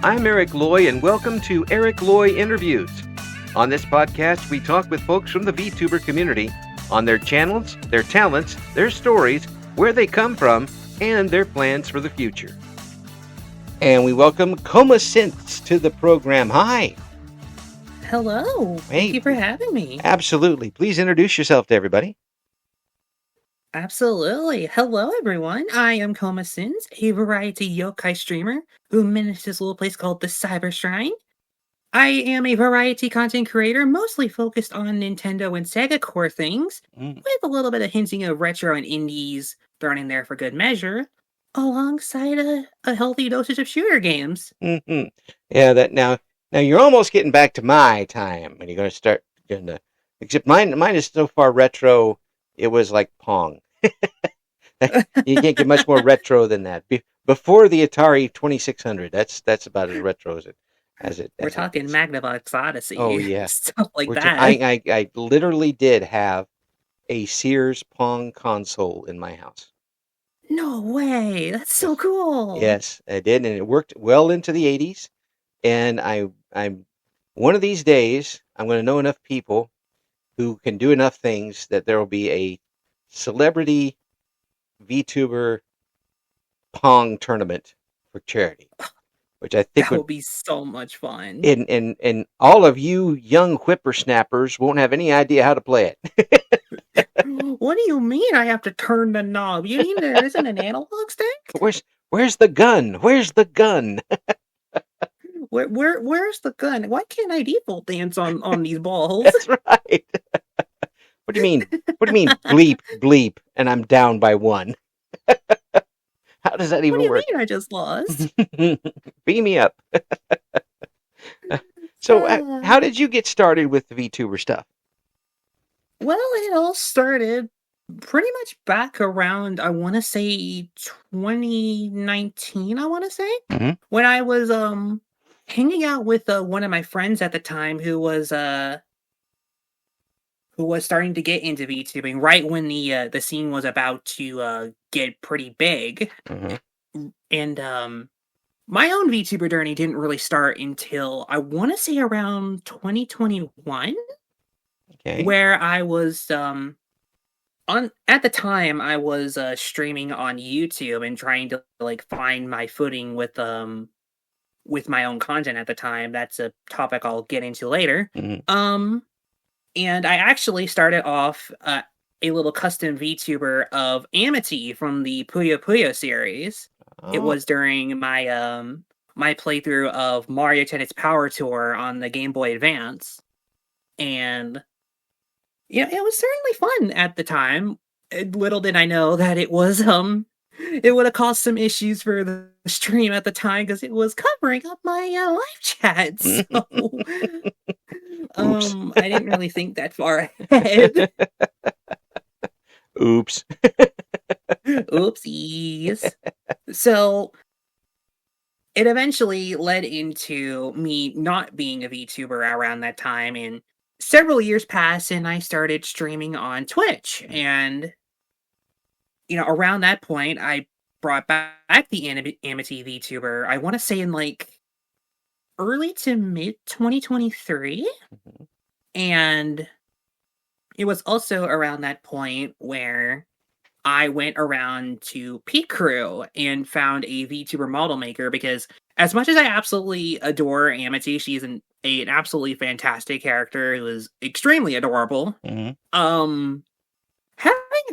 I'm Eric Loy, and welcome to Loy Interviews. On this podcast, we talk with folks from the VTuber community on their channels, their talents, their stories, where they come from, and their plans for the future. And we welcome KomaSynths to the program. Hi. Hello. Thank you for having me. Absolutely. Please introduce yourself to everybody. Absolutely. Hello, everyone. I am KomaSynths, a variety yokai streamer who manages this little place called the Cyber Shrine. I am a variety content creator, mostly focused on Nintendo and Sega core things, with a little bit of hinting of retro and indies thrown in there for good measure, alongside a healthy dosage of shooter games. Mm-hmm. Yeah, that now you're almost getting back to my time, and you're going to start getting to. Except mine is so far retro. It was like Pong. You can't get much more retro than that. Before the Atari 2600, that's about as retro as it. We're talking Magnavox Odyssey. Oh yeah, stuff like that. I literally did have a Sears Pong console in my house. No way! That's so cool. Yes, I did, and it worked well into the 80s. And I'm one of these days I'm going to know enough people who can do enough things that there will be a celebrity VTuber Pong tournament for charity, which I think would be so much fun. And all of you young whippersnappers won't have any idea how to play it. What do you mean I have to turn the knob? You mean there isn't an analog stick? Where's the gun? Where's the gun? Where's the gun? Why can't I default dance on these balls? That's right. What do you mean? What do you mean bleep bleep and I'm down by one? How does that even work? What do you mean I just lost? Beam me up. So how did you get started with the VTuber stuff? Well, it all started pretty much back around, I want to say 2019, I want to say, when I was hanging out with one of my friends at the time who was starting to get into VTubing right when the scene was about to get pretty big. And my own VTuber journey didn't really start until I want to say around 2021. Okay. Where I was at the time I was streaming on YouTube and trying to like find my footing with my own content at the time. That's a topic I'll get into later. And I actually started off a little custom VTuber of Amity from the Puyo Puyo series. It was during my my playthrough of Mario Tennis Power Tour on the Game Boy Advance. And yeah, it was certainly fun at the time. Little did I know that it was it would have caused some issues for the stream at the time because it was covering up my live chat. So I didn't really think that far ahead. Oops. Oopsies. So it eventually led into me not being a VTuber around that time, and several years passed and I started streaming on Twitch. And, you know, around that point, I brought back the Amity VTuber, I want to say in like early to mid 2023. And it was also around that point where I went around to Peak Crew and found a VTuber model maker because as much as I absolutely adore Amity, she's an absolutely fantastic character who is extremely adorable. Having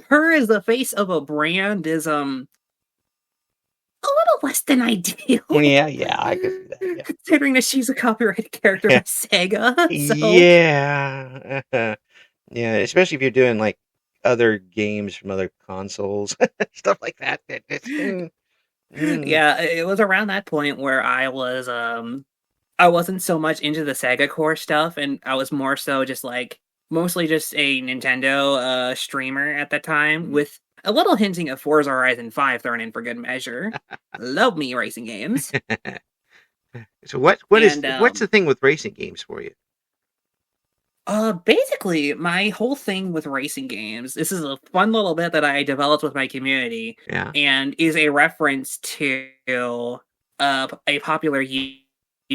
her as the face of a brand is a little less than ideal. Yeah, I could see that. Yeah. Considering that she's a copyrighted character by Sega. So. Yeah. Yeah, especially if you're doing like other games from other consoles, stuff like that. Yeah, it was around that point where I wasn't so much into the Sega core stuff, and I was more so just like mostly just a Nintendo streamer at the time, with a little hinting of Forza Horizon 5 thrown in for good measure. Love me racing games. So what's the thing with racing games for you? Basically, my whole thing with racing games, this is a fun little bit that I developed with my community, and is a reference to a popular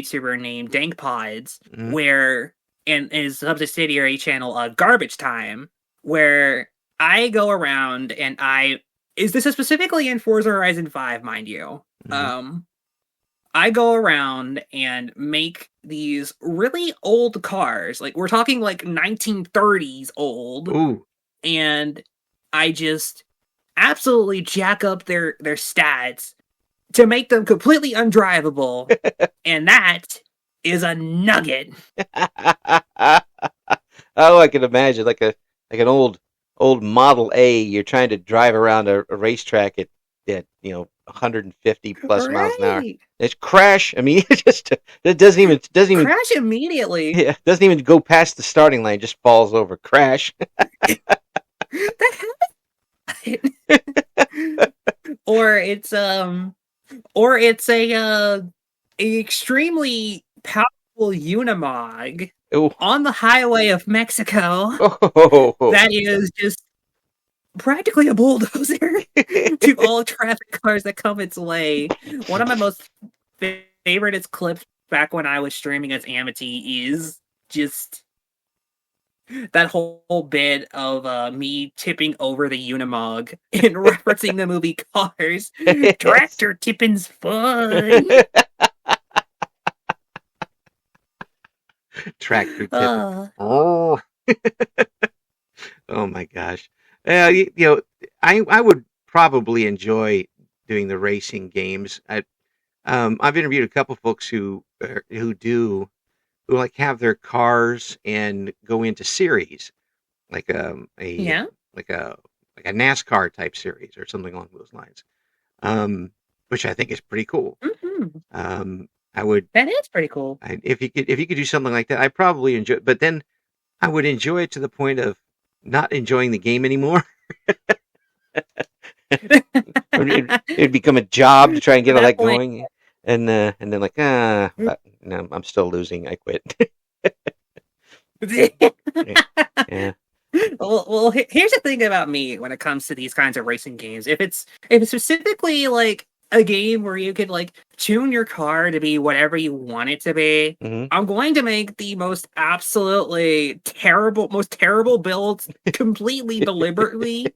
YouTuber named Dank Pods, Mhm. where in his subsidiary channel, Garbage Time, where I go around and this is specifically in Forza Horizon 5, mind you. Mhm. I go around and make these really old cars. Like we're talking like 1930s old, Ooh. and I just absolutely jack up their stats to make them completely undrivable, and that is a nugget. Oh, I can imagine like an old Model A. You're trying to drive around a racetrack at 150 plus miles an hour. Right. It's crash. I mean, it doesn't even Crash immediately. yeah, doesn't even go past the starting line. Just falls over. Crash. That happened. or it's or it's a extremely powerful Unimog Oh. on the highway of Mexico Oh. that is just practically a bulldozer to all traffic cars that come its way. One of my most favorite clips back when I was streaming as Amity is just that whole bit of me tipping over the Unimog and referencing the movie Cars. Yes. Tractor tipping's fun. Tractor tipping. Uh, Oh. Oh my gosh. I would probably enjoy doing the racing games. I've interviewed a couple folks who like have their cars and go into series like yeah. like a like a NASCAR type series or something along those lines. Which I think is pretty cool. Mm-hmm. I would That is pretty cool. if you could do something like that, I probably enjoy. But then I would enjoy it to the point of not enjoying the game anymore. It'd become a job to try and To get all that that point. going, and then like but, no, I'm still losing. I quit. Yeah. Well, here's the thing about me when it comes to these kinds of racing games. If it's specifically like a game where you could like tune your car to be whatever you want it to be, Hmm. I'm going to make the most most terrible builds completely deliberately,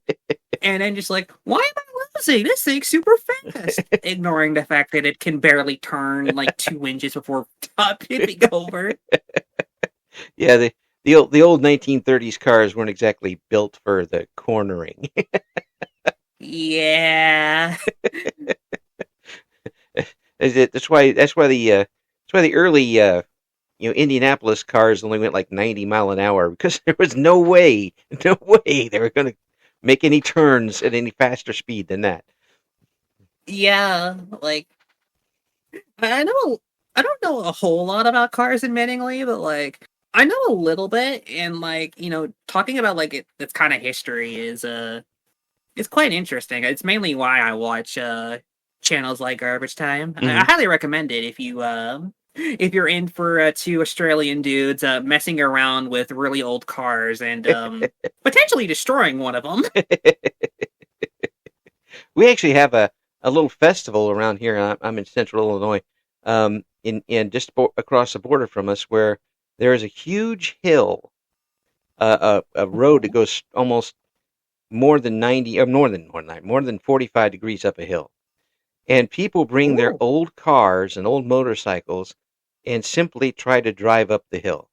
and then just like, why am I losing? This thing's super fast, ignoring the fact that it can barely turn like 2 inches before top tipping over. Yeah, the old 1930s cars weren't exactly built for the cornering. Yeah. That's why the early Indianapolis cars only went like 90 mile an hour because there was no way they were going to make any turns at any faster speed than that. Yeah, like I know I don't know a whole lot about cars admittingly, but like I know a little bit, and like, talking about like it's kind of history is it's quite interesting. It's mainly why I watch channels like Garbage Time. I Hmm. highly recommend it if you're in for two Australian dudes messing around with really old cars and potentially destroying one of them. We actually have a little festival around here. I'm in Central Illinois, in just across the border from us, where there is a huge hill, a road that goes almost more than 90, or more than 45 degrees up a hill. And people bring their Oh, old cars and old motorcycles and simply try to drive up the hill.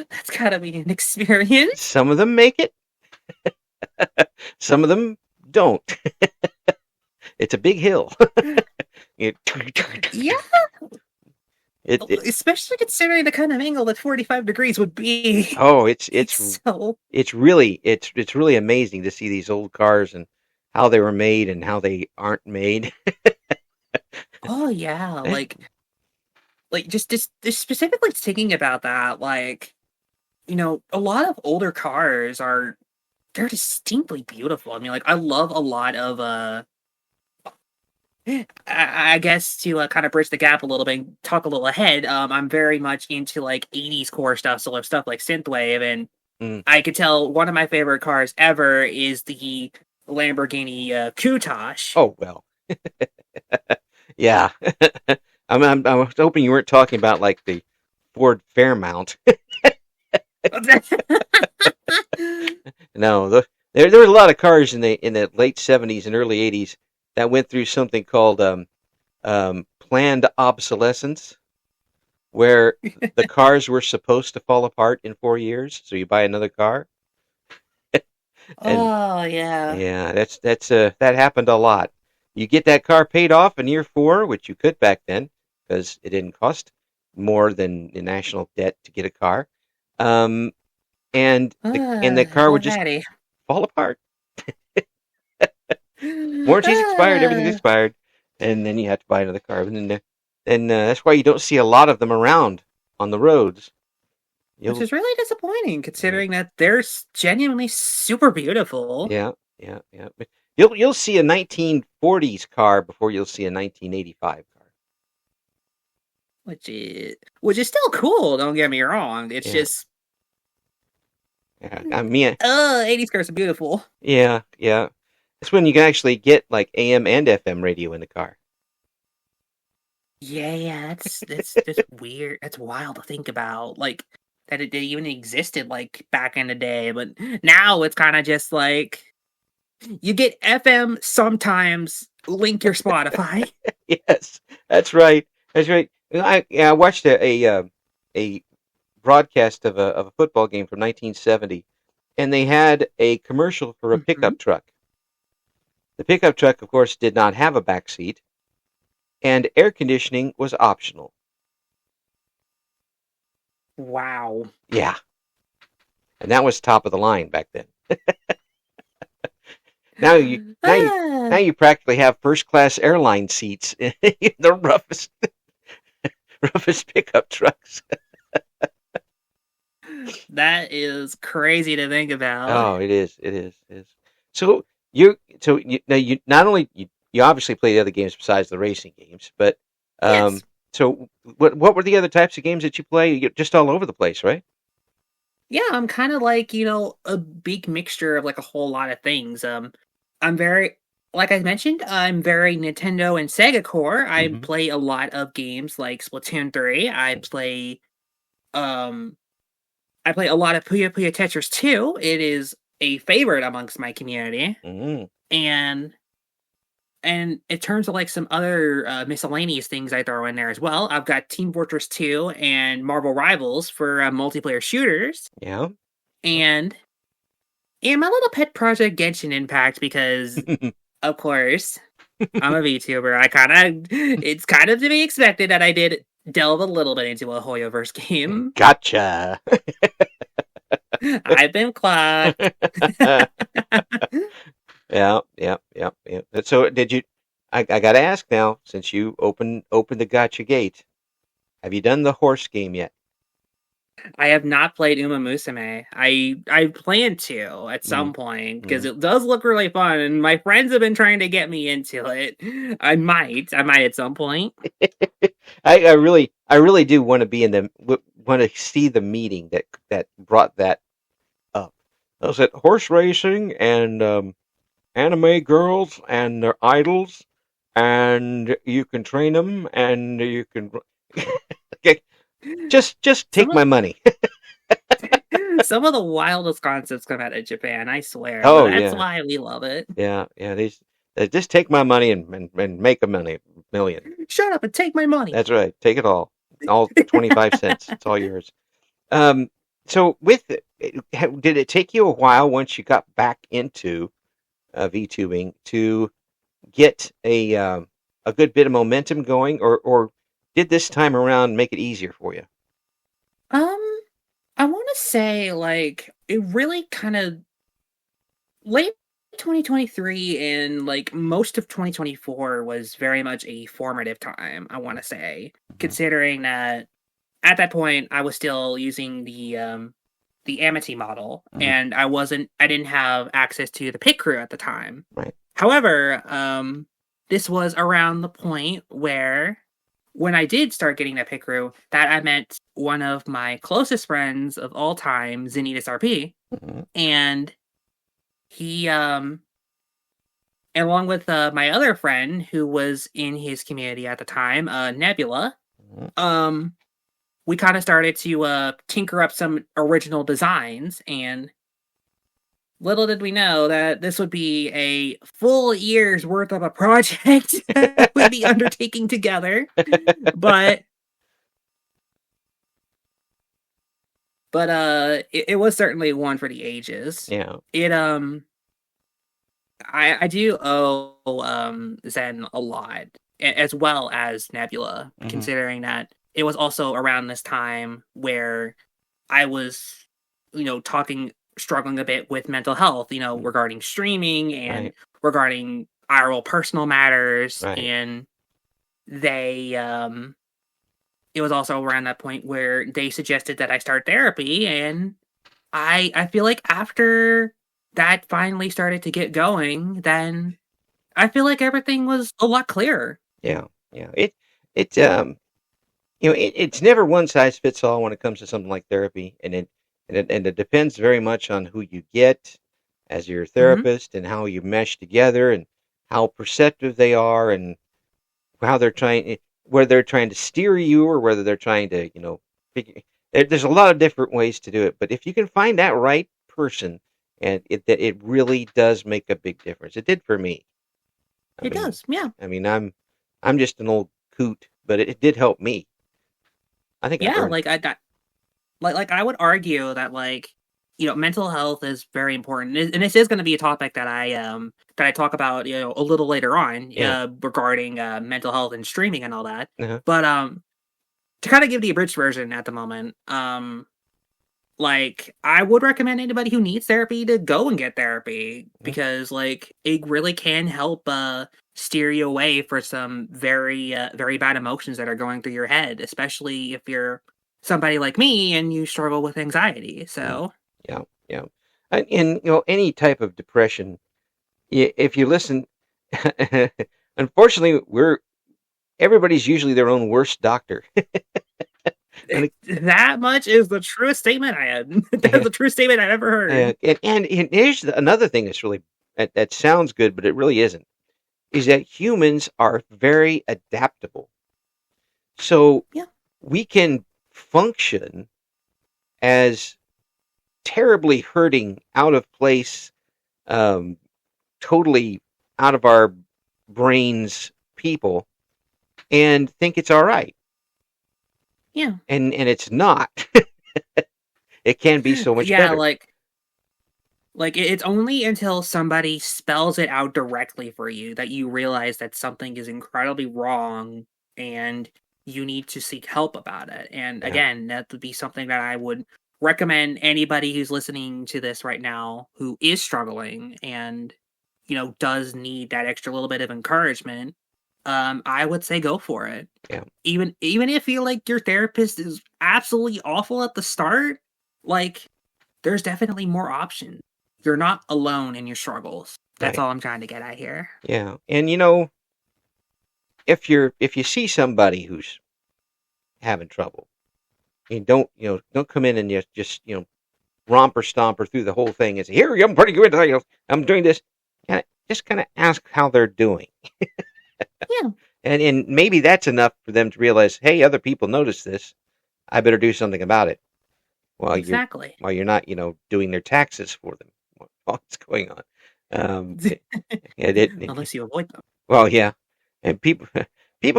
that's gotta be an experience. Some of them make it, some of them don't. It's a big hill. it, Yeah, it especially considering the kind of angle that 45 degrees would be. oh, it's So, it's really amazing to see these old cars and how they were made and how they aren't made. oh yeah, like just specifically thinking about that, like, a lot of older cars they're distinctly beautiful. I mean, like I love a lot of I guess to kind of bridge the gap a little bit and talk a little ahead, I'm very much into like 80s core stuff, so stuff like synthwave, and Mm. I could tell one of my favorite cars ever is the Lamborghini Countach. Oh well, yeah. I was hoping you weren't talking about like the Ford Fairmount. No, there were a lot of cars in the late '70s and early '80s that went through something called planned obsolescence, where the cars were supposed to fall apart in 4 years, so you buy another car. And Oh yeah. yeah, that happened a lot. You get that car paid off in year 4, which you could back then, because it didn't cost more than the national debt to get a car. Um, and the car would Poor just Patty. fall apart. Warranties expired, everything's Ah, expired, and then you have to buy another car. And that's why you don't see a lot of them around on the roads. which You'll is really disappointing yeah, considering that they're genuinely super beautiful. yeah, yeah, yeah. But you'll see a 1940s car before you'll see a 1985 car. Which is still cool, don't get me wrong. It's Yeah, just yeah. I mean, 80s cars are beautiful. yeah, yeah. It's when you can actually get like AM and FM radio in the car. Yeah, that's weird. That's wild to think about. Like that it even existed like back in the day, but now it's kind of just like you get FM sometimes, link your Spotify. Yes, that's right. That's right. I watched a broadcast of a football game from 1970, and they had a commercial for a Mhm. pickup truck. The pickup truck, of course, did not have a back seat, and air conditioning was optional. Wow. Yeah, and that was top of the line back then. Now you now you now Ah, you practically have first class airline seats in the roughest pickup trucks. that is crazy to think about. Oh, it is. So now you not only you obviously play the other games besides the racing games, but Yes. um, so what were the other types of games that you play? You're just all over the place, right? Yeah, I'm kind of like, a big mixture of like a whole lot of things. I'm very, like I mentioned, I'm very Nintendo and Sega core. I Mm-hmm. play a lot of games like Splatoon 3. Um, I play a lot of Puyo Puyo Tetris 2. It is a favorite amongst my community. Mm-hmm. And and in terms of like some other miscellaneous things I throw in there as well, I've got Team Fortress 2 and Marvel Rivals for multiplayer shooters. Yeah. And my little pet project Genshin Impact because, of course, I'm a VTuber. It's kind of to be expected that I did delve a little bit into a Hoyoverse game. Gotcha. I've been clocked. Yeah, yeah, yeah, yeah. So did you? I got to ask now, since you opened the gotcha gate. Have you done the horse game yet? I have not played Uma Musume. I plan to at some point because Mm-hmm. it does look really fun, and my friends have been trying to get me into it. I might at some point. I really do want to be in the want to see the meeting that brought that up. Was it horse racing and anime girls and their idols, and you can train them and you can Okay, just Some take my of money. some of the wildest concepts come out of Japan, I swear, but Oh that's yeah, why we love it. yeah, yeah. They just take my money and make a million. Shut up and take my money. That's right. Take it all 25 cents. It's all yours. Um, so with it, did it take you a while once you got back into VTubing to get a good bit of momentum going, or did this time around make it easier for you? Um, I want to say like it really kind of late 2023 and like most of 2024 was very much a formative time, I want to say, Mhm. considering that at that point I was still using the Amity model Mhm. and I didn't have access to the pit crew at the time. Right. However, this was around the point where when I did start getting that pit crew, that I met one of my closest friends of all time, Zenitas RP, Mhm. and he and along with my other friend who was in his community at the time, Nebula, Mhm. um, we kind of started to tinker up some original designs, and little did we know that this would be a full year's worth of a project that we'd be undertaking together. But it was certainly one for the ages. Yeah. It I do owe Zen a lot, as well as Nebula, Hmm. considering that it was also around this time where I was, struggling a bit with mental health, regarding streaming and Right. regarding our personal matters. Right. And they, it was also around that point where they suggested that I start therapy. And I feel like after that finally started to get going, then I feel like everything was a lot clearer. Yeah. Yeah. It it's never one size fits all when it comes to something like therapy, and it depends very much on who you get as your Mhm. therapist and how you mesh together and how perceptive they are and how they're trying, whether they're trying to steer you or whether they're trying to, figure, there's a lot of different ways to do it. But if you can find that right person, and it really does make a big difference. It did for me. I It mean, does, yeah. I'm just an old coot, but it did help me. I think I Yeah, learned. I would argue that, mental health is very important, and this is going to be a topic that I talk about, a little later on, Yeah. regarding mental health and streaming and all that. Uh-huh. But to kind of give the abridged version at the moment, I would recommend anybody who needs therapy to go and get therapy, Mhm. because it really can help steer you away for some very bad emotions that are going through your head, especially if you're somebody like me and you struggle with anxiety. Yeah. So, Yeah. Yeah. And any type of depression, if you listen, unfortunately, we're everybody's usually their own worst doctor. And that much is the truest statement I had. That's the truest statement I've ever heard. and here's another thing that's really that sounds good, but it really isn't. Is that humans are very adaptable, so Yeah. we can function as terribly hurting, out of place, um, totally out of our brains people, and think it's all right, Yeah. and it's not. It can be so much Yeah, better. it's only until somebody spells it out directly for you that you realize that something is incredibly wrong and you need to seek help about it. And Yeah. again, that would be something that I would recommend anybody who's listening to this right now who is struggling and does need that extra little bit of encouragement. I would say go for it. Yeah. Even if you like your therapist is absolutely awful at the start, like there's definitely more options. You're not alone in your struggles. That's Right. all I'm trying to get at here. Yeah. And if you see somebody who's having trouble, don't come in and just romper stomper through the whole thing and say, here, I'm pretty good, I'm doing this. Just kind of ask how they're doing, Yeah, and maybe that's enough for them to realize, hey, other people notice this. I better do something about it while you're exactly. while you're not doing their taxes for them. What's going on? Um, it, Unless you avoid them. well, yeah, and people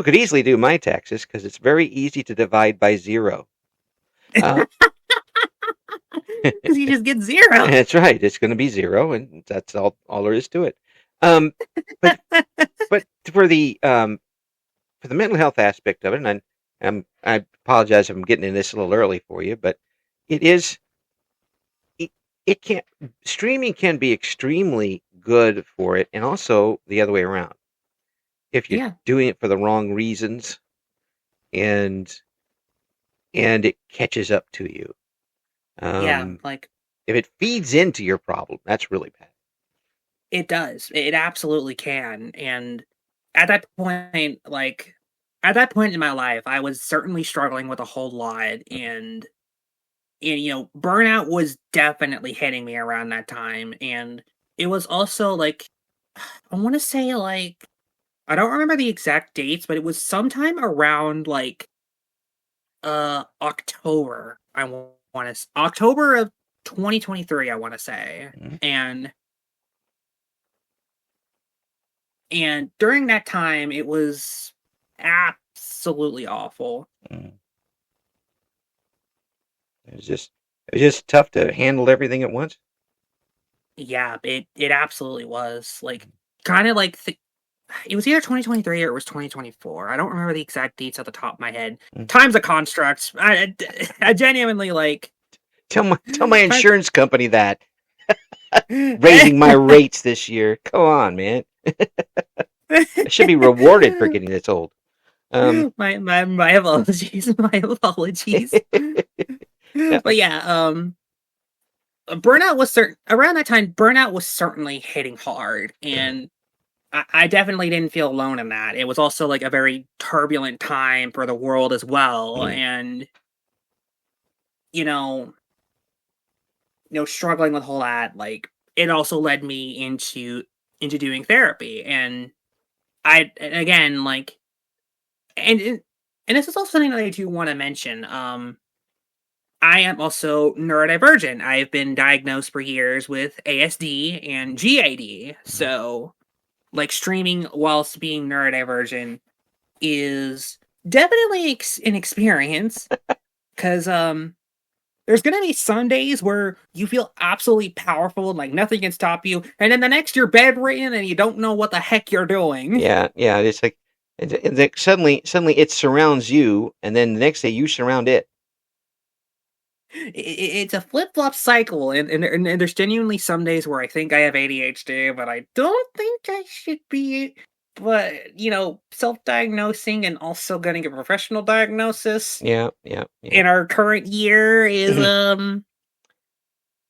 could easily do my taxes because it's very easy to divide by zero. Uh, Because you just get zero. That's right. It's going to be zero, and that's all there is to it. Um, but but for the mental health aspect of it, and I apologize if I'm getting in this a little early for you, but it is it, it can streaming can be extremely good for it, and also the other way around if you're Yeah, doing it for the wrong reasons and it catches up to you. yeah. Um, if it feeds into your problem, that's really bad. It does. It absolutely can. And at that point, at that point in my life, I was certainly struggling with a whole lot, and burnout was definitely hitting me around that time. And it was also I want to say like I don't remember the exact dates, but it was sometime around like October. Want to October of 2023. I want to say, Mm, and during that time, it was absolutely awful. mm. It was just tough to handle everything at once. Yeah, it absolutely was like kind of like it was either 2023 or it was 2024. I don't remember the exact dates at the top of my head. Mm. Time's a construct. I genuinely like Tell my time. insurance company that raising my rates this year. Come on, man. I should be rewarded for getting this old. Um, My apologies. My apologies. yeah, But yeah, burnout was certain around that time. Burnout was certainly hitting hard, and I definitely didn't feel alone in that. It was also like a very turbulent time for the world as well, mm, and you know, struggling with all that, like it also led me into doing therapy, and again like, and and this is also something that I do want to mention. I am also neurodivergent. I've been diagnosed for years with ASD and GAD. mm. So, like, streaming whilst being neurodivergent is definitely an experience because there's gonna be some days where you feel absolutely powerful and like nothing can stop you, and then the next you're bedridden and you don't know what the heck you're doing. Yeah, yeah. It's like suddenly it surrounds you, and then the next day you surround it. It's a flip flop cycle, and there's genuinely some days where I think I have ADHD, but I don't think I should be. But self diagnosing and also getting a professional diagnosis Yeah, yeah, yeah. in our current year is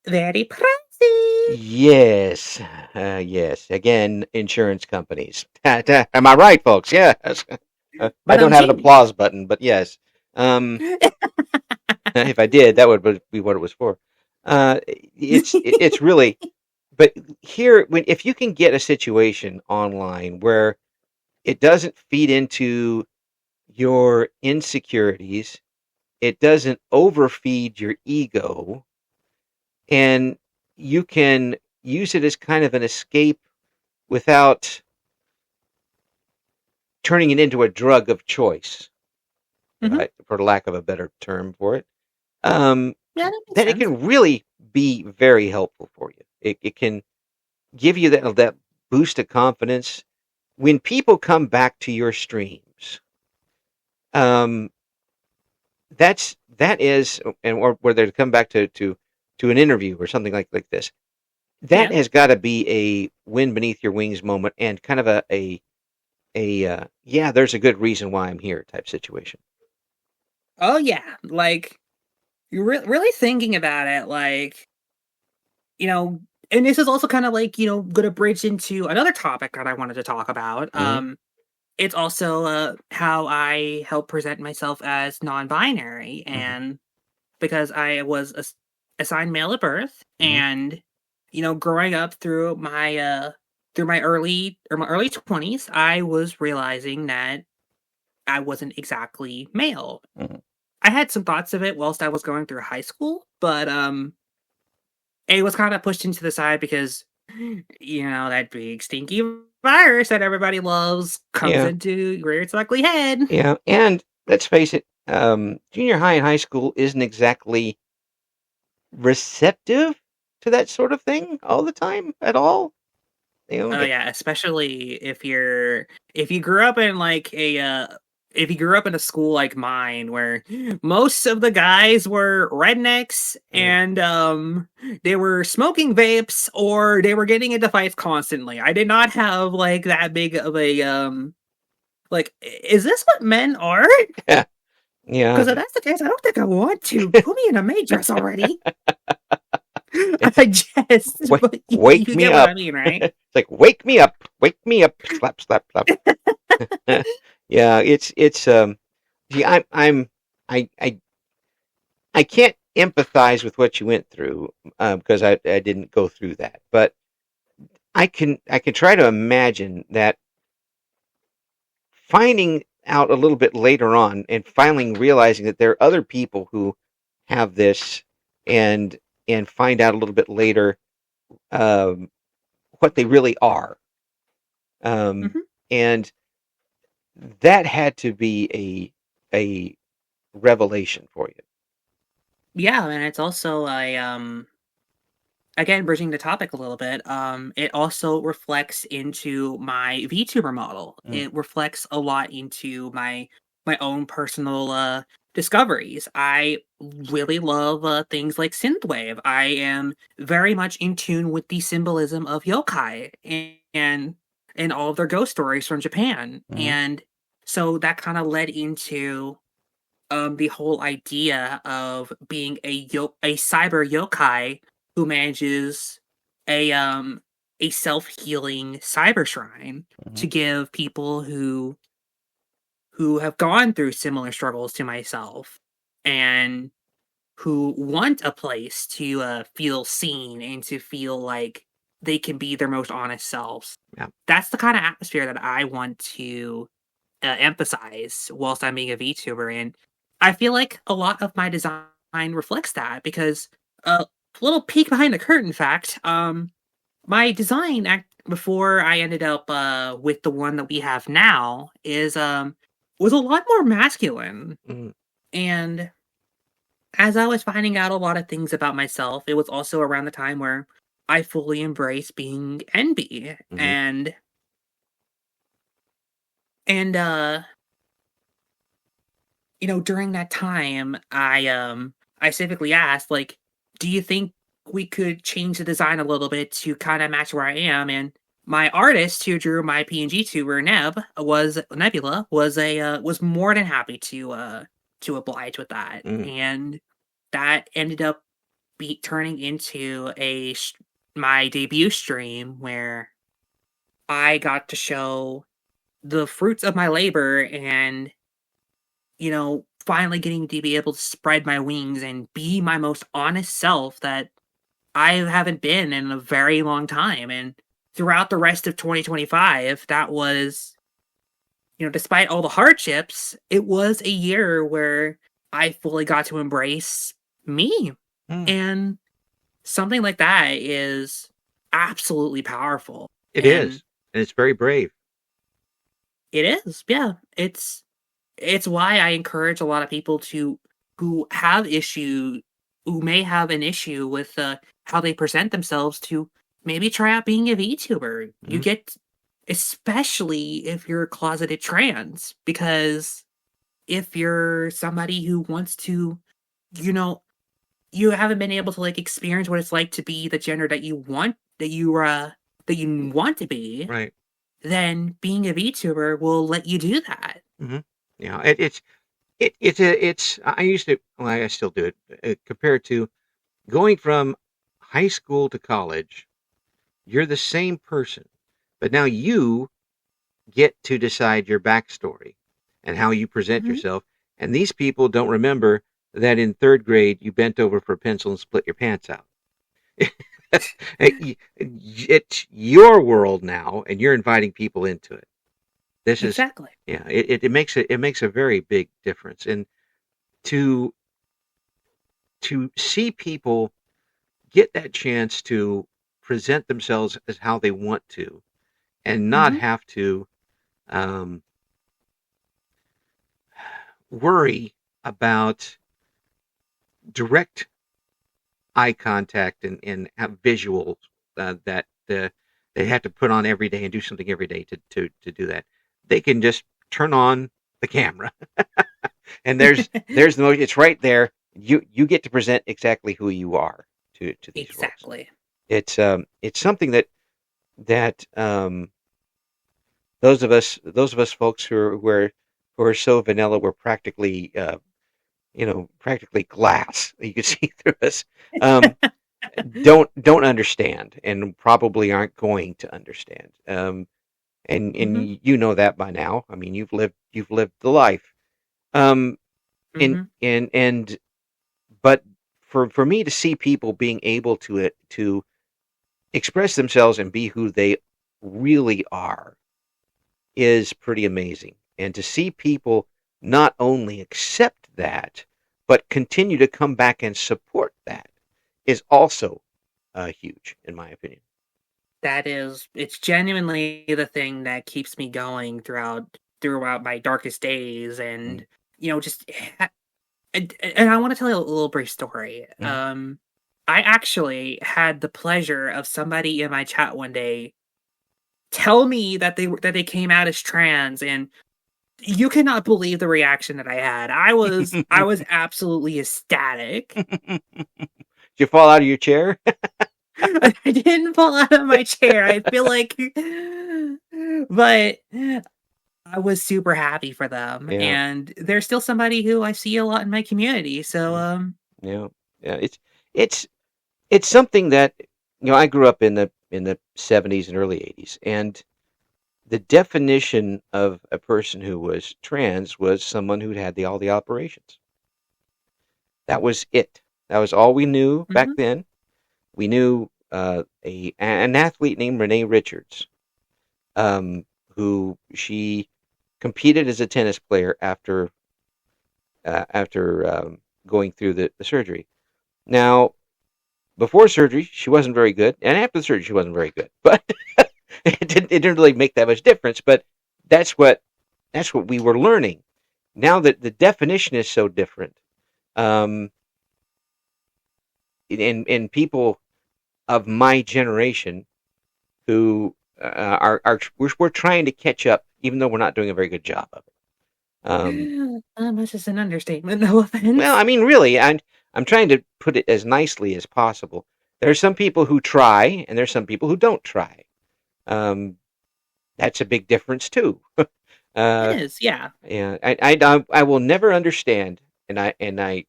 very pricey. Yes, yes. Again, insurance companies. Am I right, folks? Yes. I But don't have an applause button, but yes. Um, if I did, that would be what it was for. It's really, but here, if you can get a situation online where it doesn't feed into your insecurities, it doesn't overfeed your ego, and you can use it as kind of an escape without turning it into a drug of choice, Mhm. for lack of a better term for it. Um, Yeah, that makes then it sense. can really be very helpful for you. It can give you that boost of confidence when people come back to your streams. Um, that is, or whether to come back to an interview or something like this. That Yeah. has got to be a wind beneath your wings moment, and kind of a yeah, there's a good reason why I'm here type situation. Oh yeah. Like you're really thinking about it, like you know, and this is also kind of like going to bridge into another topic that I wanted to talk about. Hmm. It's also how I help present myself as non-binary, Hmm. and because I was assigned male at birth, Hmm. and growing up through my early 20s, I was realizing that I wasn't exactly male. Hmm. I had some thoughts of it whilst I was going through high school, but it was kind of pushed into the side because that big stinky virus that everybody loves comes Yeah, into rear its ugly head. yeah, and let's face it, junior high and high school isn't exactly receptive to that sort of thing all the time at all. Oh They, yeah, especially if you grew up in like a if you grew up in a school like mine where most of the guys were rednecks mm, and they were smoking vapes or they were getting into fights constantly. I did not have like that big of a like, is this what men are? yeah, yeah. Because if that's the case, I don't think I want to. Put me in a maid dress already. I just, but Wake you me get what up. I mean, right? It's like wake me up, slap, slap, slap. Yeah, it's gee, I I I can't empathize with what you went through, because I didn't go through that. But I can try to imagine that finding out a little bit later on and finally realizing that there are other people who have this and find out a little bit later um, what they really are. Um, Mhm. and that had to be a revelation for you. Yeah, and it's also again, bridging the topic a little bit, it also reflects into my VTuber model. Mm, It reflects a lot into my own personal discoveries. I really love things like synthwave. I am very much in tune with the symbolism of yokai and all of their ghost stories from Japan, mhm, and so that kind of led into the whole idea of being a cyber yokai who manages a um a self-healing cyber shrine mhm, to give people who have gone through similar struggles to myself and who want a place to feel seen and to feel like they can be their most honest selves. yeah. That's the kind of atmosphere that I want to emphasize whilst I'm being a VTuber, and I feel like a lot of my design reflects that because a little peek behind the curtain fact, my design act before I ended up with the one that we have now is was a lot more masculine. Mm, And as I was finding out a lot of things about myself, it was also around the time where I fully embraced being envy mhm, and during that time, I specifically asked, like, "Do you think we could change the design a little bit to kinda match where I am?" And my artist who drew my PNG tuber, Nebula, was more than happy to oblige with that, mm, and that ended up turning into my debut stream where I got to show the fruits of my labor and finally getting to be able to spread my wings and be my most honest self that I haven't been in a very long time. And throughout the rest of 2025, that was, despite all the hardships, it was a year where I fully got to embrace me. mm. And something like that is absolutely powerful. It And is, and it's very brave. it is, yeah. It's why I encourage a lot of people to who have issue who may have an issue with, how they present themselves to maybe try out being a VTuber. You Mhm, get especially if you're closeted trans, because if you're somebody who wants to, you know, you haven't been able to, like, experience what it's like to be the gender that you want to be, right. then being a VTuber will let you do that. Mhm. Yeah, it's I used to, well, I still do it, compared to going from high school to college. You're the same person, but now you get to decide your backstory and how you present Mhm. yourself. And these people don't remember that in third grade you bent over for a pencil and split your pants out. It's your world now, and you're inviting people into it. This is, Exactly. yeah, it makes a very big difference. And to see people get that chance to present themselves as how they want to, and not Mhm. have to um, worry about direct eye contact and have visuals that they have to put on every day and do something every day to do that. They can just turn on the camera, and there's the it's right there. You get to present exactly who you are to these roles. Exactly. It's something that those of us folks who are so vanilla, we're practically practically glass. You can see through us. Um, don't understand, and probably aren't going to understand. And Mhm. you know that by now. I mean, you've lived the life. Um, and Mhm. and but for me to see people being able to express themselves and be who they really are is pretty amazing. And to see people not only accept that, but continue to come back and support that is also huge, in my opinion. It's genuinely the thing that keeps me going throughout my darkest days, Mm-hmm. and just and I want to tell you a little brief story. Mm-hmm. I actually had the pleasure of somebody in my chat one day tell me that they came out as trans, and you cannot believe the reaction that I had. I was absolutely ecstatic. Did you fall out of your chair? I didn't fall out of my chair. I feel like, but I was super happy for them, Yeah. and they're still somebody who I see a lot in my community. So, Mm. Yeah. Yeah. It's it's something that I grew up in the 70s and early 80s, and the definition of a person who was trans was someone who'd had all the operations. That was it. That was all we knew back mhm. then. We knew an athlete named Renee Richards, who she competed as a tennis player after going through the surgery. Now, before surgery, she wasn't very good, and after the surgery, she wasn't very good. But it didn't really make that much difference. But that's what that's what we were learning. Now that the definition is so different, um, and people of my generation who we're trying to catch up, even though we're not doing a very good job of it. That's just an understatement. No Well, offense. I mean, really, I'm trying to put it as nicely as possible. There are some people who try, and there's some people who don't try. Um, that's a big difference too. It uh, is, yeah. yeah, I will never understand, and I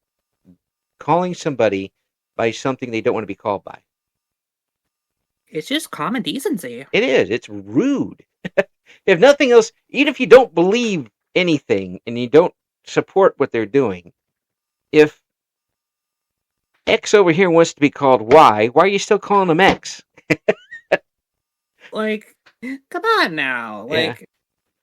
calling somebody by something they don't want to be called by. It's just common decency. It is. It's rude. If nothing else, even if you don't believe anything and you don't support what they're doing, if X over here wants to be called Y, why are you still calling them X? Like, come on now. Yeah, Like,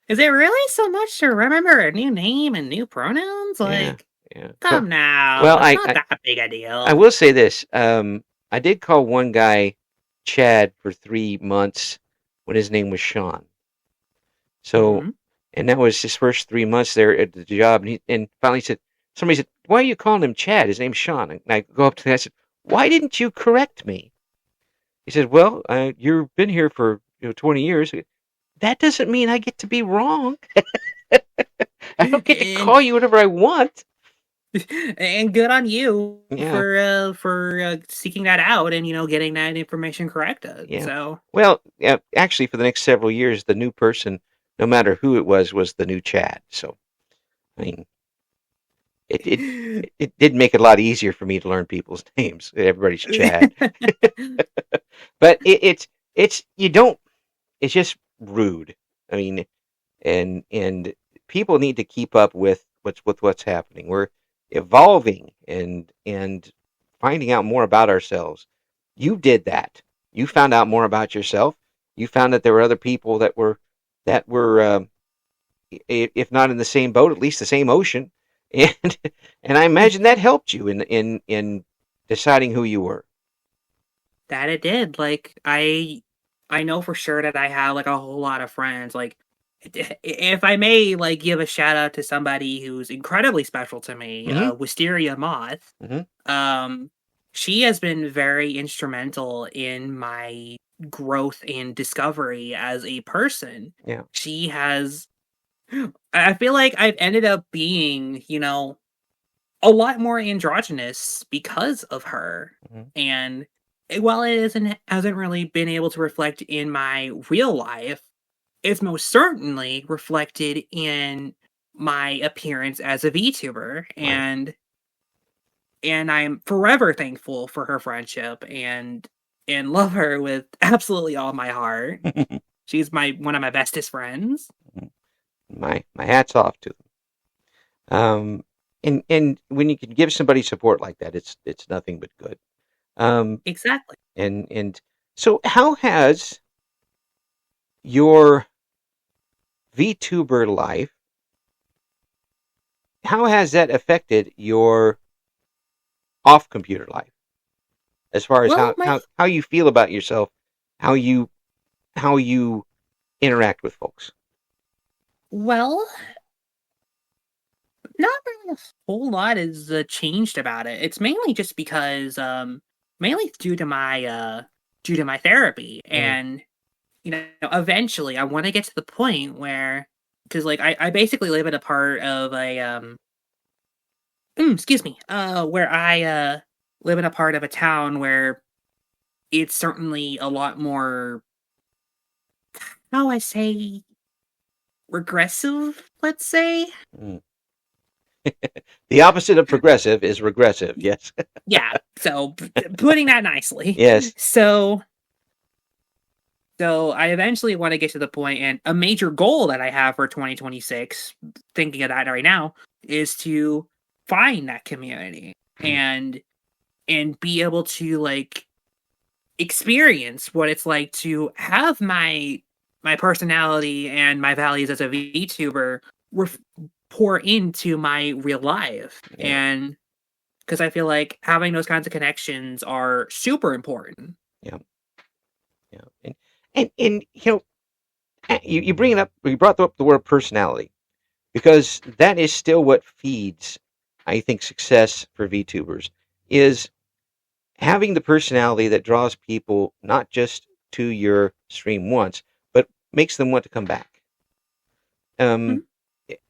is it really so much to remember a new name and new pronouns? yeah, Like, yeah. come Well, now. It's not that big a I deal. will say this. I did call one guy Chad for 3 months when his name was Sean. So, Hmm. and that was his first 3 months there at the job. And finally said, somebody said, "Why are you calling him Chad? His name's Sean." And I go up to him and I said, "Why didn't you correct me?" He said, "Well, you've been here for 20 years. That doesn't mean I get to be wrong. I don't get to And call you whatever I want." and good on you Yeah, for seeking that out and getting that information corrected. yeah. So Well, yeah, actually, for the next several years, the new person, no matter who it was the new Chad. So, I mean, it it it did make it a lot easier for me to learn people's names. Everybody's Chad, but it's you don't. It's just rude. I mean, and people need to keep up with what's happening. We're evolving and finding out more about ourselves. You did that. You found out more about yourself. You found that there were other people that were if not in the same boat, at least the same ocean, and and I imagine that helped you in deciding who you were. that it did. Like I know for sure that I have like a whole lot of friends. Like if I may like give a shout out to somebody who's incredibly special to me, Mm-hmm. Wisteria Moth. Mm-hmm. Um she has been very instrumental in my growth and discovery as a person. Yeah. She has I feel like I've ended up being, a lot more androgynous because of her. Mm-hmm. And while it isn't hasn't really been able to reflect in my real life, it's most certainly reflected in my appearance as a VTuber. Right. And I'm forever thankful for her friendship and love her with absolutely all my heart. She's my one of my bestest friends. My hat's off to them. And when you can give somebody support like that, it's nothing but good. Um, Exactly. and So how has your VTuber life, how has that affected your off computer life? As far as Well, my how you feel about yourself, how you how you interact with folks. well, not really a whole lot has changed about it. It's mainly just because, mainly due to my therapy, Mm, and eventually I want to get to the point where, because like I basically live in a part of a excuse me, where I live in a part of a town where it's certainly a lot more, how I say, regressive, let's say. mm. The opposite of progressive is regressive. Yes. Yeah, so putting that nicely. Yes. So I eventually want to get to the point, and a major goal that I have for 2026, thinking of that right now, is to find that community Mm, and be able to like experience what it's like to have my personality and my values as a VTuber ref- pour into my real life. yeah. And because I feel like having those kinds of connections are super important. Yeah. Yeah. And you bring it up. You brought up the word personality because that is still what feeds, I think, success for VTubers is having the personality that draws people not just to your stream once, but makes them want to come back. Mhm. Um,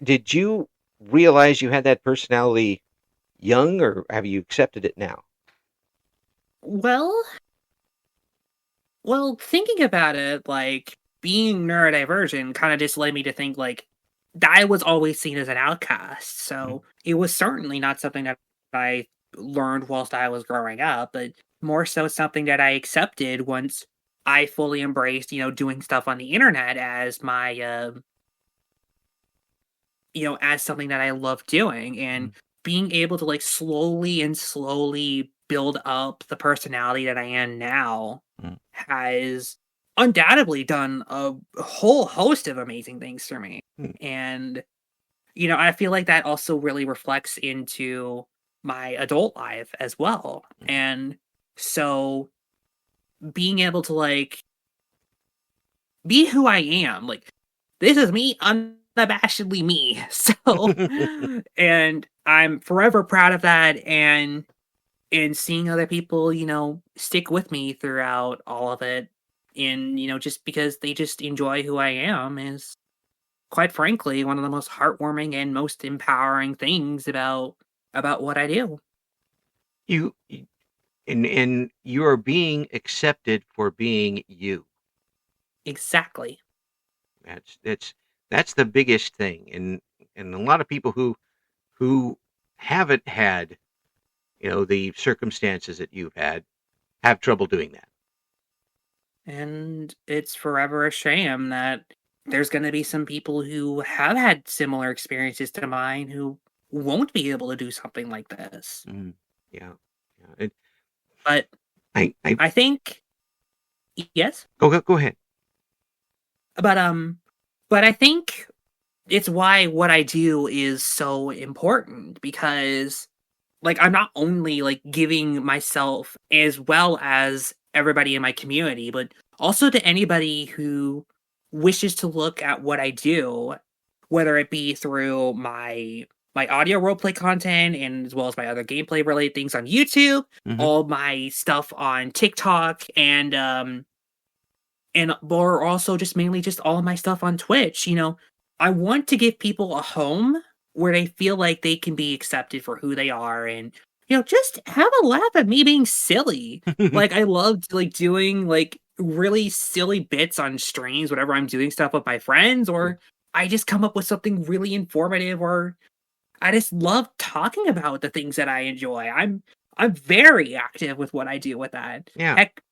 did you realize you had that personality young, or have you accepted it now? Well, thinking about it, like being neurodivergent kind of just led me to think like I was always seen as an outcast. Mm, So it was certainly not something that I learned whilst I was growing up, but more so something that I accepted once I fully embraced, doing stuff on the internet as my, as something that I love doing, and mm, being able to like slowly and slowly build up the personality that I am now mm, has undoubtedly done a whole host of amazing things for me. mm, And I feel like that also really reflects into my adult life as well. mm. And so being able to like be who I am, like this is me unabashedly me. So and I'm forever proud of that, and seeing other people, stick with me throughout all of it, and just because they just enjoy who I am is, quite frankly, one of the most heartwarming and most empowering things about what I do. you and you are being accepted for being you. Exactly. That's the biggest thing, and a lot of people who haven't had the circumstances that you've had have trouble doing that. And it's forever a shame that there's going to be some people who have had similar experiences to mine who won't be able to do something like this. Mm, yeah, yeah. It, But I I think, yes, go ahead. but I think it's why what I do is so important, because like I'm not only like giving myself as well as everybody in my community, but also to anybody who wishes to look at what I do, whether it be through my audio roleplay content and as well as my other gameplay related things on YouTube, Hmm. all my stuff on TikTok, and or also just mainly just all of my stuff on Twitch. I want to give people a home where they feel like they can be accepted for who they are, and just have a laugh at me being silly. Like I loved like doing like really silly bits on streams whenever I'm doing stuff with my friends, or I just come up with something really informative, or I just love talking about the things that I enjoy. I'm very active with what I do with that. Yeah, Heck,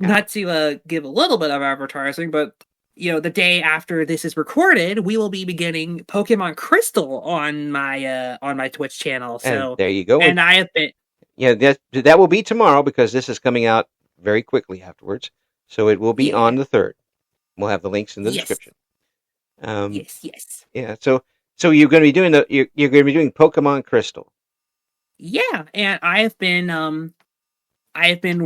yeah. not to give a little bit of advertising, but the day after this is recorded, we will be beginning Pokemon Crystal on my Twitch channel. And So, there you go. and I have been Yeah, that will be tomorrow because this is coming out very quickly afterwards. So it will be Yeah. on the 3rd. We'll have the links in the Yes. description. Um, Yes. yeah. So you're going to be doing you're going to be doing Pokemon Crystal. Yeah, and I've been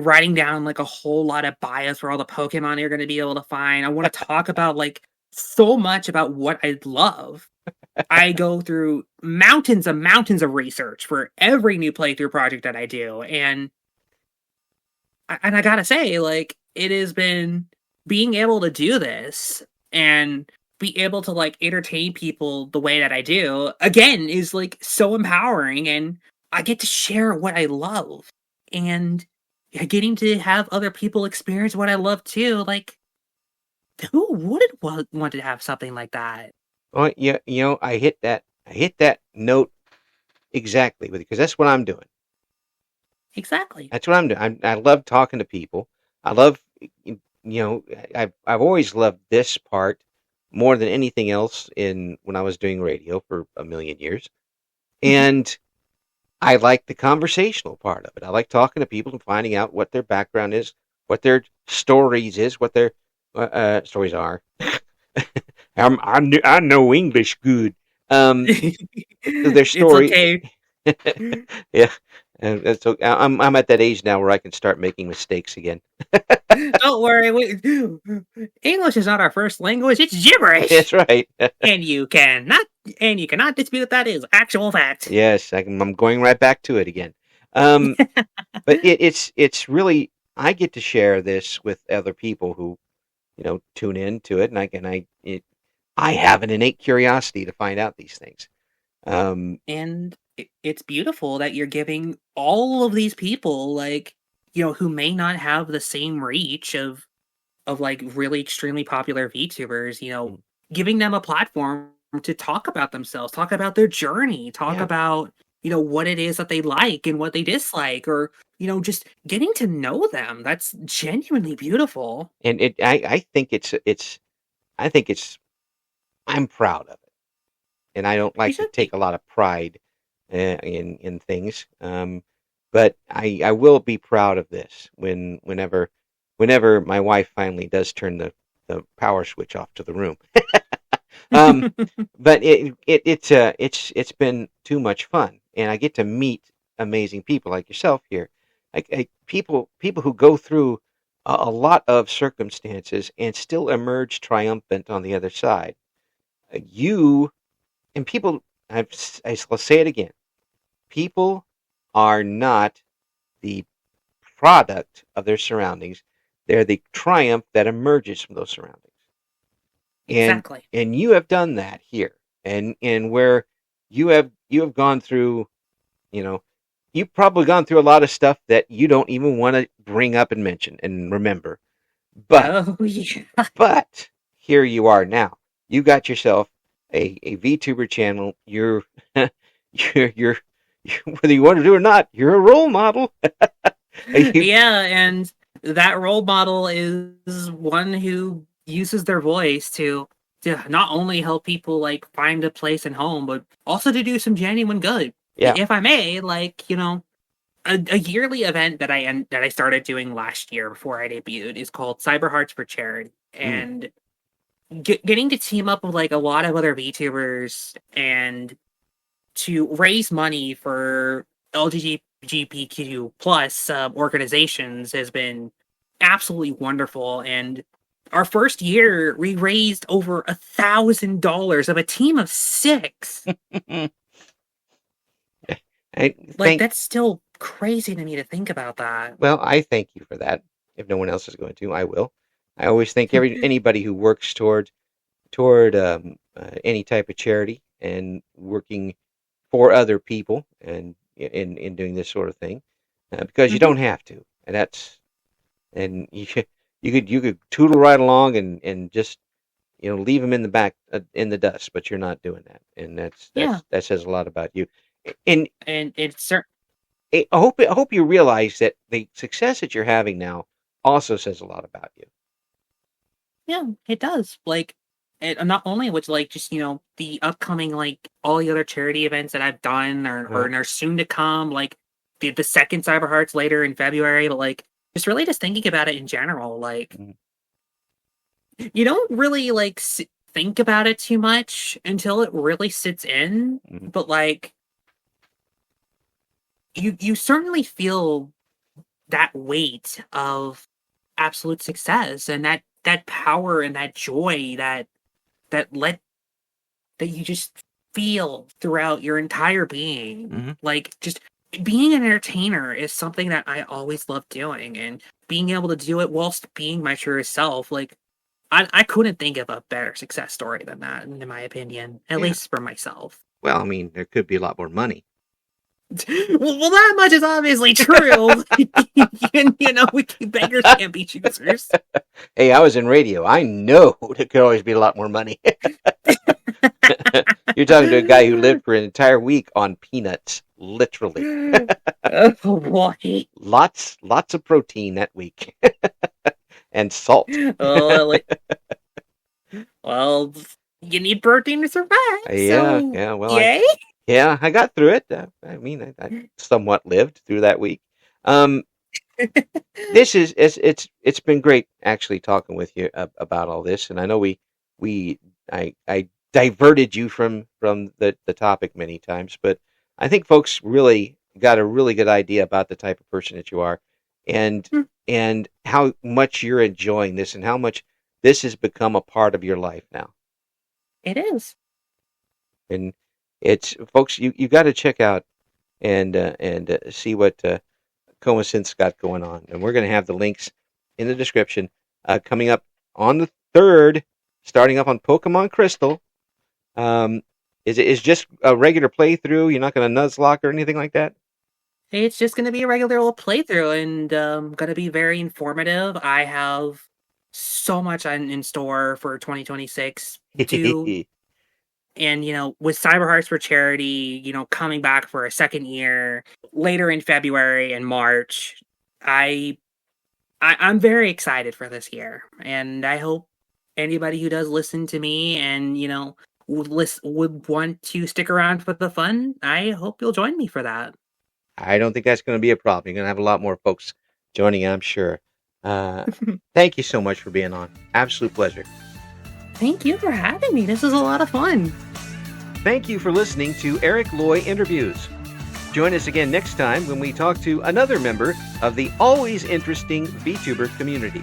writing down like a whole lot of bios for all the Pokemon you're going to be able to find. I want to talk about like so much about what I love. I go through mountains of research for every new playthrough project that I do, and I gotta say, like, it has been being able to do this and be able to like entertain people the way that I do again is like so empowering, and I get to share what I love, and getting to have other people experience what I love too. Like, who wouldn't want to have something like that? Well, yeah, I hit that note exactly with you because that's what I'm doing. Exactly. That's what I'm doing. I love talking to people. I love, I've always loved this part more than anything else in when I was doing radio for a million years. Mhm. And I like the conversational part of it. I like talking to people and finding out what their background is, what their stories is, what their stories are. I know English good. Um, their It's story. okay. Yeah, and so I'm at that age now where I can start making mistakes again. Don't worry. English is not our first language. It's gibberish. That's right. And you cannot dispute that is actual fact. Yes, I'm going right back to it again. Um, but it's really I get to share this with other people who tune in to it, and I have an innate curiosity to find out these things. Um, And it's beautiful that you're giving all of these people, like, who may not have the same reach of like really extremely popular VTubers, mm, giving them a platform to talk about themselves, talk about their journey, talk yeah, about, what it is that they like and what they dislike, or, just getting to know them. That's genuinely beautiful. and I think I think it's I'm proud of it, and I don't You like to should take be. a lot of pride in things. But I will be proud of this whenever my wife finally does turn the power switch off to the room. Um, but it's been too much fun, and I get to meet amazing people like yourself here, like people who go through a lot of circumstances and still emerge triumphant on the other side. You and people, I'll say it again. People are not the product of their surroundings; they're the triumph that emerges from those surroundings. and Exactly. and you have done that here, and where you have gone through, you know you've probably gone through a lot of stuff that you don't even want to bring up and mention and remember, but Oh, yeah. but here you are now. You got yourself a VTuber channel. You're whether you want to do it or not, you're a role model. You, Yeah, and that role model is one who uses their voice to not only help people like find a place and home, but also to do some genuine good. yeah. If I may, like, a yearly event that I started doing last year before I debuted is called Cyber Hearts for Charity, Mm, and getting to team up with like a lot of other VTubers and to raise money for LGBTQ plus organizations has been absolutely wonderful. And our first year, we raised over $1,000 of a team of 6. I Like, think that's still crazy to me to think about that. Well, I thank you for that. If no one else is going to, I will. I always thank anybody who works toward any type of charity and working for other people and in doing this sort of thing, because you Hmm. don't have to, and you could tootle right along and just leave them in the back in the dust, but you're not doing that, and Yeah, that says a lot about you. And and I hope you realize that the success that you're having now also says a lot about you. yeah, it does. Like, not only which, like, just the upcoming, like, all the other charity events that I've done or Uh, are soon to come, like the second Cyber Hearts later in February, but like just really just thinking about it in general, like Mhm. you don't really like think about it too much until it really sits in, Mhm. but like you certainly feel that weight of absolute success and that power and that joy that let that you just feel throughout your entire being. Mhm. Like just being an entertainer is something that I always loved doing, and being able to do it whilst being my truest self, like I couldn't think of a better success story than that, in my opinion, at Yeah. least for myself. Well, I mean, there could be a lot more money. Well, that much is obviously true. Beggars can't be choosers. Hey, I was in radio. I know there could always be a lot more money. You're talking to a guy who lived for an entire week on peanuts, literally. Oh boy. Lots of protein that week, and salt. Oh, like, well, you need protein to survive, Yeah, so yeah. Well, yay. I got through it. I mean, I somewhat lived through that week. Um, this is it's been great actually talking with you about all this, and I know we I diverted you from the topic many times, but I think folks really got a really good idea about the type of person that you are, and and how much you're enjoying this, and how much this has become a part of your life now. It is. And it's folks, you got to check out and see what KomaSynths got going on, and we're going to have the links in the description. Coming up on the 3rd, starting up on Pokemon Crystal. Is just a regular playthrough? You're not going to nuzlocke or anything like that? It's just going to be a regular old playthrough, and going to be very informative. I have so much in store for 2026 to, and with Cyber Hearts for Charity, coming back for a second year later in February and March. I I'm very excited for this year, and I hope anybody who does listen to me and would want to stick around for the fun. I hope you'll join me for that. I don't think that's going to be a problem. You're going to have a lot more folks joining, I'm sure. Uh, Thank you so much for being on. Absolute pleasure. Thank you for having me. This is a lot of fun. Thank you for listening to Eric Loy Interviews. Join us again next time when we talk to another member of the always interesting VTuber community.